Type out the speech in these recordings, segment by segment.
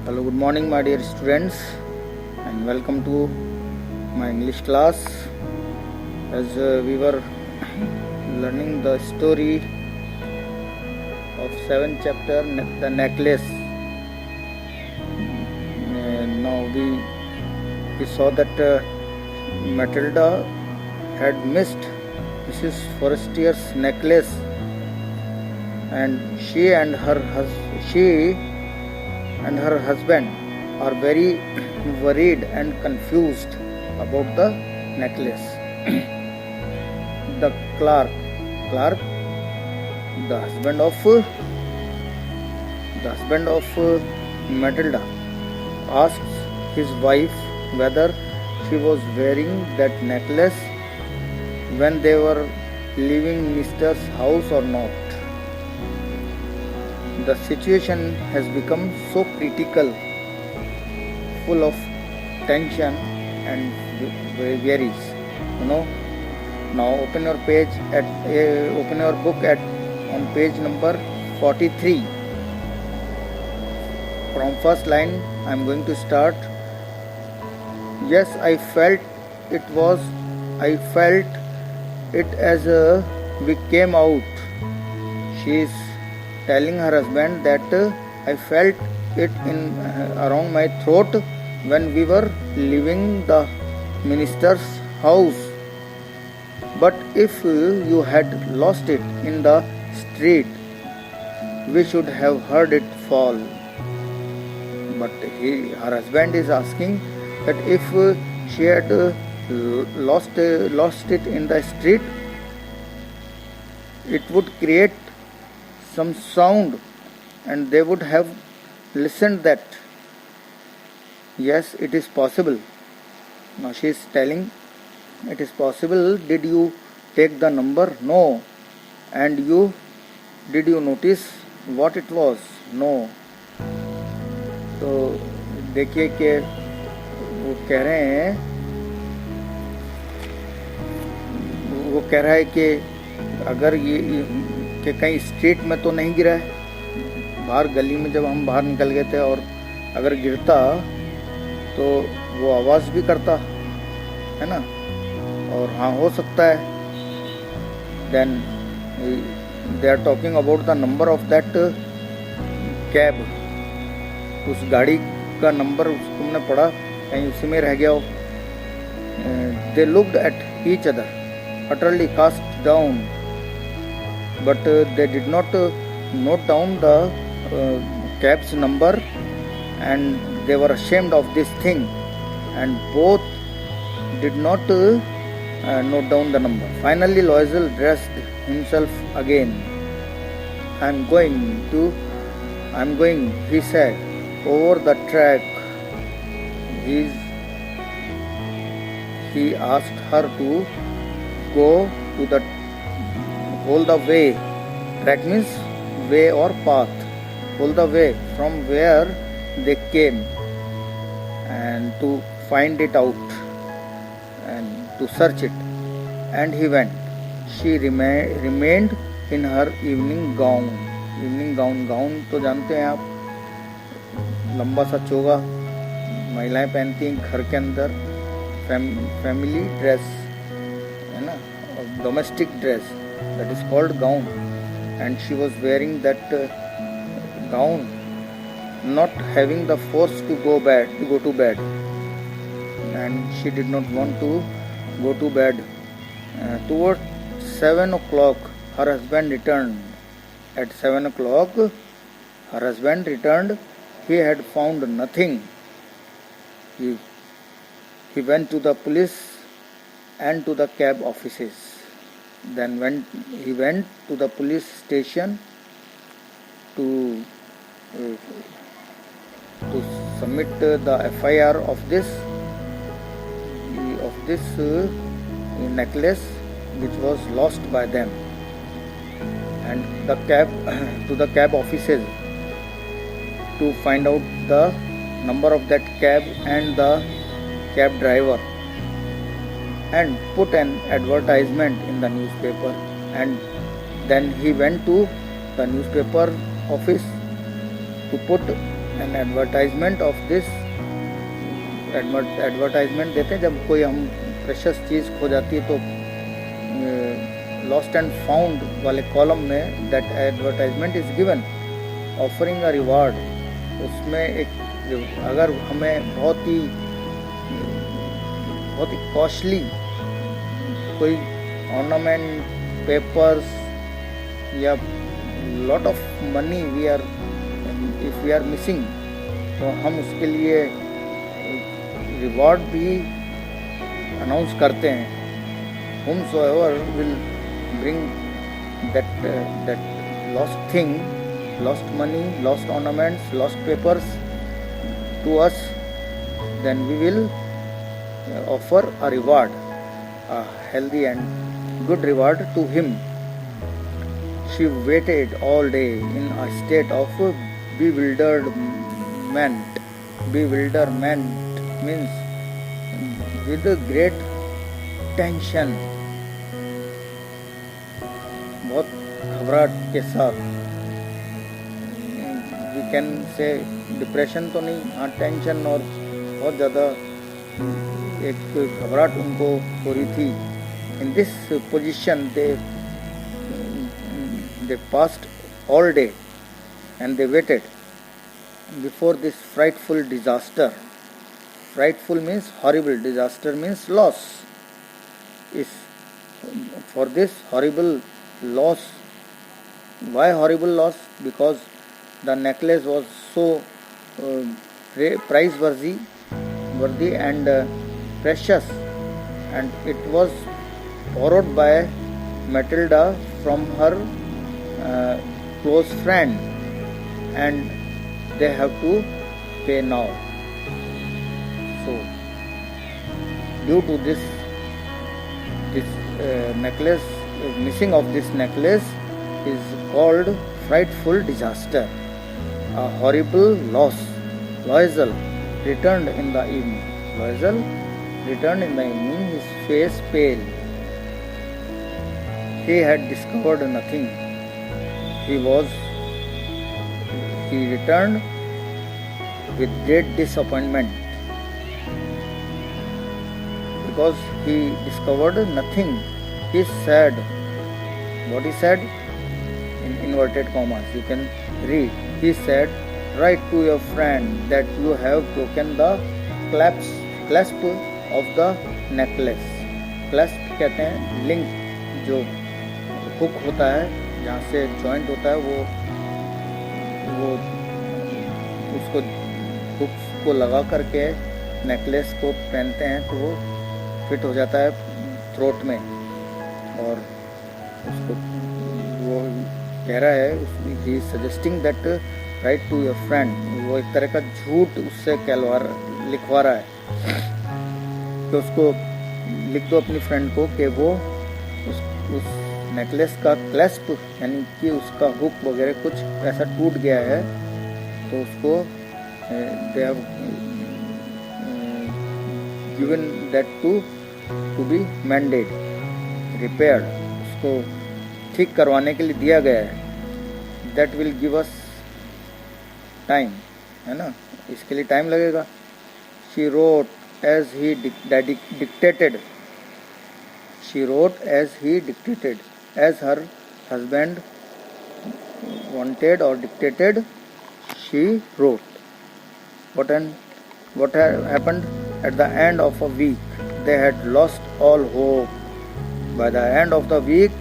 Hello, good morning, my dear students, and welcome to my English class. As we were learning the story of 7th chapter, The Necklace. Now we saw that Matilda had missed Mrs. Forrester's necklace, and she and her husband are very worried and confused about the necklace. The clerk, the husband of Matilda, asks his wife whether she was wearing that necklace when they were leaving Mr.'s house or not. The situation has become so critical, full of tension and varies. Now open your book on page number 43. From first line, I am going to start. Yes, I felt it as we came out. She is telling her husband that I felt it in around my throat when we were leaving the minister's house. But if you had lost it in the street, we should have heard it fall. But her husband is asking that if she had lost it in the street, it would create some sound and they would have listened that. Yes, it is possible. Now she is telling, it is possible. Did you take the number? No. And did you notice what it was? No. तो देखिए कि वो कह रहा है कि अगर ये कि कहीं स्ट्रीट में तो नहीं गिरा है, बाहर गली में जब हम बाहर निकल गए थे और अगर गिरता तो वो आवाज़ भी करता है ना, और हाँ हो सकता है. Then they are talking about the number of that cab. उस गाड़ी का नंबर तुमने पढ़ा, कहीं उसी में रह गया हो. They looked at each other utterly cast down, but they did not note down the cab's number, and they were ashamed of this thing, and both did not note down the number. Finally Loisel dressed himself again. I'm going, he said, over the track. He asked her to go to the whole the way. Track means way or path. Whole the way from where they came, and to find it out and to search it. And he went. She remained in her evening gown. Gown तो जानते हैं आप, लंबा सा चोगा महिलाएं पहनती हैं घर के अंदर. फैमिली ड्रेस है ना, domestic dress, that is called gown, and she was wearing that gown, not having the force to go to bed, and she did not want to go to bed. Toward 7 o'clock her husband returned. At 7 o'clock her husband returned. He had found nothing. He went to the police and to the cab offices. Then he went to the police station to submit the FIR of this necklace which was lost by them, and to the cab offices to find out the number of that cab and the cab driver, and put an advertisement in the newspaper. And then he went to the newspaper office to put an advertisement of this, advertisement देते हैं जब कोई हम precious चीज़ खो जाती है तो lost and found वाले कॉलम में that advertisement is given offering a reward. उसमें एक अगर हमें बहुत ही कॉस्टली कोई ऑर्नामेंट, पेपर्स या lot of money if we are missing, तो हम उसके लिए रिवॉर्ड भी अनाउंस करते हैं। whomsoever will bring that lost thing, lost money, lost ornaments, lost papers to us, then we will offer a reward, a healthy and good reward to him. She waited all day in a state of bewilderment. Bewilderment means with a great tension, बहुत घबराहट के साथ। We can say depression तो नहीं, हाँ tension और बहुत ज़्यादा एक घबराहट उनको हो रही थी। In this position they passed all day and they waited before this frightful disaster. Frightful means horrible, disaster means loss. Is for this horrible loss. Why horrible loss? Because the necklace was so price worthy and precious, and it was borrowed by Matilda from her close friend, and they have to pay now. So due to this necklace, missing of this necklace is called frightful disaster, a horrible loss. Loisel returned in the evening. Loisel returned in the evening, his face pale. He had discovered nothing. He returned with great disappointment because he discovered nothing. He said, what he said in inverted commas, you can read. He said, write to your friend that you have broken the clasp of the necklace. Clasp कहते हैं link, जो hook होता है जहाँ से joint होता है, वो उसको हुक को लगा करके नेकलेस को पहनते हैं तो वो फिट हो जाता है थ्रोट में। और उसको वो कह रहा है, he suggesting that write to your friend, वो एक तरह का झूठ उससे लिखवा रहा है कि उसको लिख दो अपनी फ्रेंड को कि वो उस नेकलेस का क्लैस्प यानी कि उसका हुक वगैरह कुछ ऐसा टूट गया है, तो उसको they have given that to be mended, repaired, उसको ठीक करवाने के लिए दिया गया है। That will give us time, है ना, इसके लिए टाइम लगेगा। She wrote as he dictated, she wrote as he dictated, as her husband wanted or dictated, she wrote. What happened at the end of a week? They had lost all hope. By the end of the week,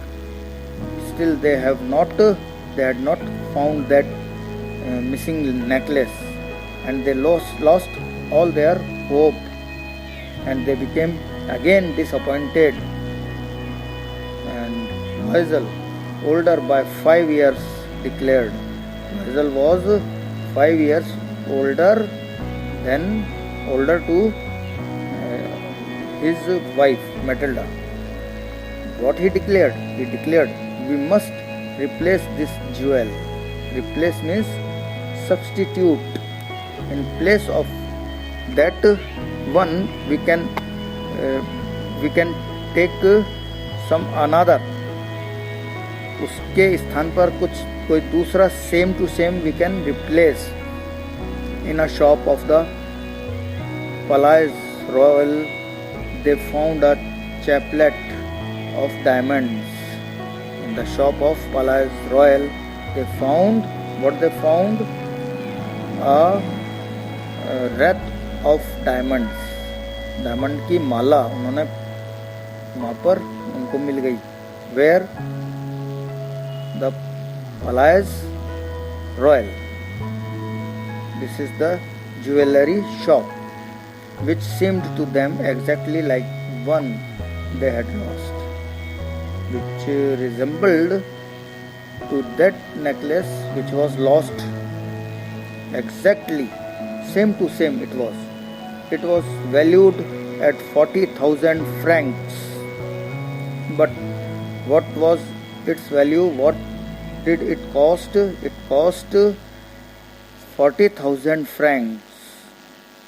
still they had not found that missing necklace, and they lost all their hope, and they became again disappointed. And Loisel, older by 5 years, declared. Loisel was 5 years older to his wife Matilda. What he declared? He declared, we must replace this jewel. Replace means substitute. In place of that one, we can take some another. उसके स्थान पर कोई दूसरा same to same we can replace. In a shop of the Palais Royal, they found a chaplet of diamonds. In the shop of Palais Royal, they found what they found? A wreath of diamonds. Diamond की माला उन्होंने वहां पर उनको मिल गई. Where? The Palais Royal. This is the jewelry shop, which seemed to them exactly like one they had lost, which resembled to that necklace which was lost. Exactly, same to same it was. It was valued at 40,000 francs. But what was its value? What did it cost? It cost 40,000 francs.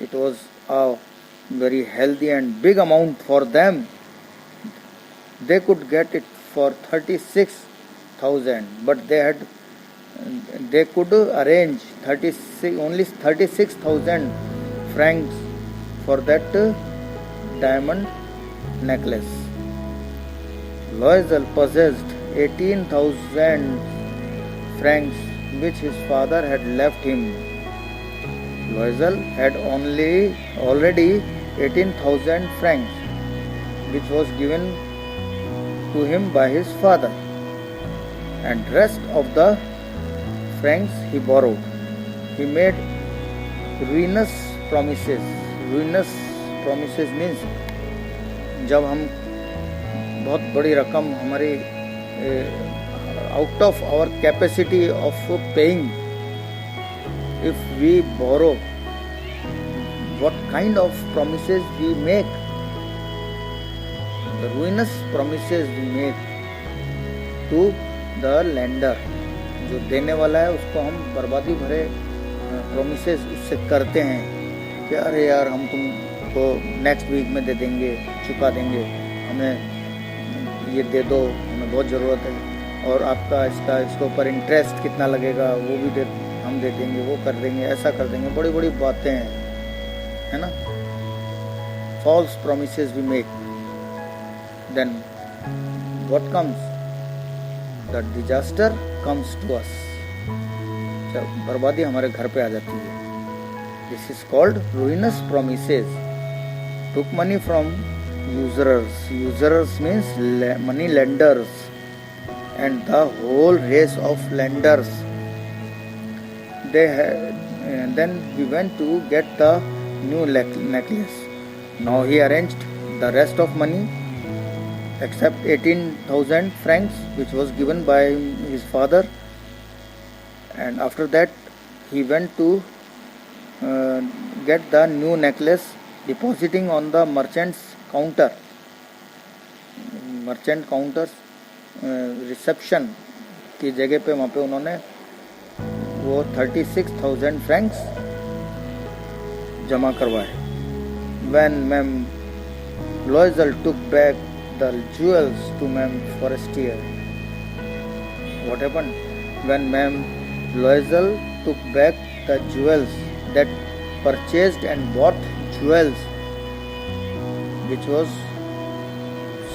It was a very healthy and big amount for them. They could get it for 36,000, but they could arrange only 36,000 francs for that diamond necklace. Loisel possessed 18,000 francs which his father had left him. Loisel had already 18,000 francs which was given to him by his father, and rest of the francs he borrowed. He made ruinous promises. Ruinous promises means जब हम बहुत बड़ी रकम हमारी out of our capacity of paying, if we borrow, what kind of promises we make? The ruinous promises we make to the lender. जो देने वाला है उसको हम बर्बादी भरे प्रोमिसेस उससे करते हैं कि अरे यार हम तुमको नेक्स्ट वीक में दे देंगे, चुका देंगे, हमें ये दे दो, हमें बहुत ज़रूरत है, और आपका इसके ऊपर इंटरेस्ट कितना लगेगा वो भी हम दे देंगे, वो कर देंगे, ऐसा कर देंगे. बड़ी बड़ी बातें हैं, है ना. False promises we make. Then what comes? The disaster comes to us. जब बर्बादी हमारे घर पे आ जाती है. This is called ruinous promises. Took money from usurers. Usurers means money lenders, and the whole race of lenders. Then we went to get the new necklace. Now he arranged the rest of money except 18,000 francs which was given by his father, and after that he went to get the new necklace, depositing on the merchant's counter. Merchant counters reception की जगह पे वहाँ पे उन्होंने वो 36,000 francs जमा करवाए. When Ma'am Loisel took back the jewels to Ma'am Forestier. What happened? When Ma'am Loisel took back the jewels, that purchased and bought jewels which was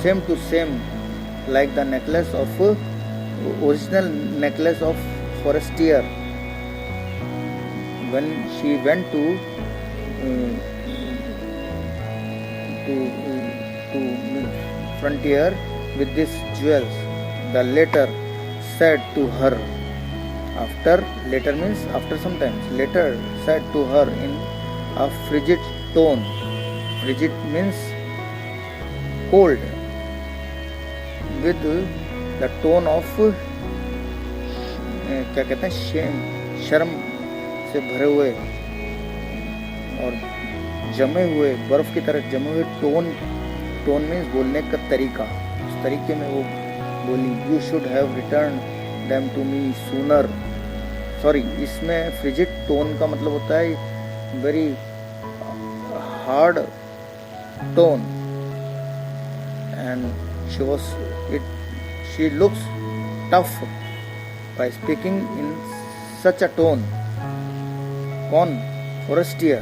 same to same like the necklace of original necklace of Forestier. When she went to Frontier with these jewels, the latter said to her, later means after some time, later said to her in a frigid tone. Frigid means cold, with the tone of क्या कहते हैं, शर्म से भरे हुए और जमे हुए बर्फ की तरह जमे हुए टोन मीन्स बोलने का तरीका. उस तरीके में वो बोली, you should have return them to me sooner. Sorry, इसमें फ्रिजिड टोन का मतलब होता है very hard tone, and she looks tough by speaking in such a tone. कौन? फॉरेस्टियर,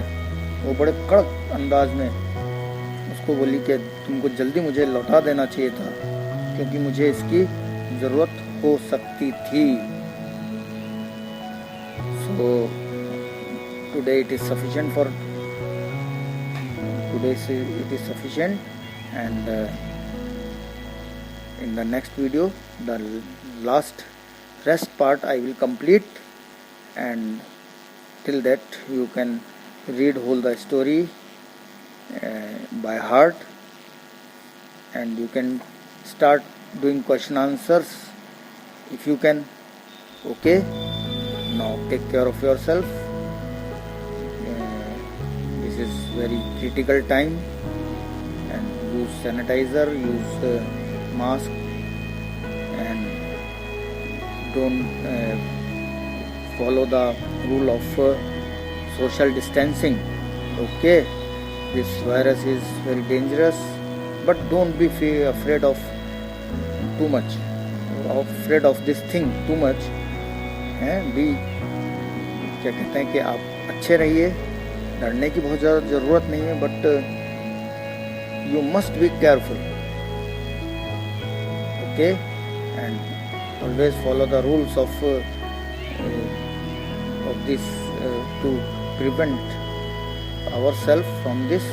वो बड़े कड़क अंदाज में उसको बोली कि तुमको जल्दी मुझे लौटा देना चाहिए था क्योंकि मुझे इसकी ज़रूरत हो सकती थी। So today it is sufficient for today it is sufficient, and in the next video the last rest part I will complete, and till that you can read whole the story by heart, and you can start doing question answers if you can. Okay, now take care of yourself. This is very critical time, and use sanitizer, use mask, and don't follow the rule of social distancing. Okay, this virus is very dangerous, but don't be afraid of too much, afraid of this thing too much. भी क्या कहते हैं कि आप अच्छे रहिए, डरने की बहुत ज़्यादा ज़रूरत नहीं है, but you must be careful. Okay, and always follow the rules of this to prevent ourselves from this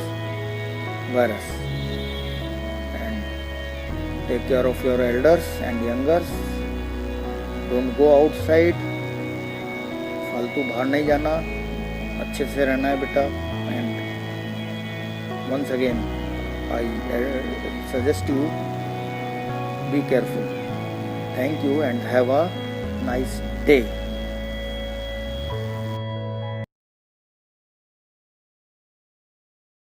virus, and take care of your elders and youngers. Don't go outside, फालतू बाहर नहीं जाना, अच्छे से रहना है बेटा. And once again I suggest you be careful. Thank you and have a nice day.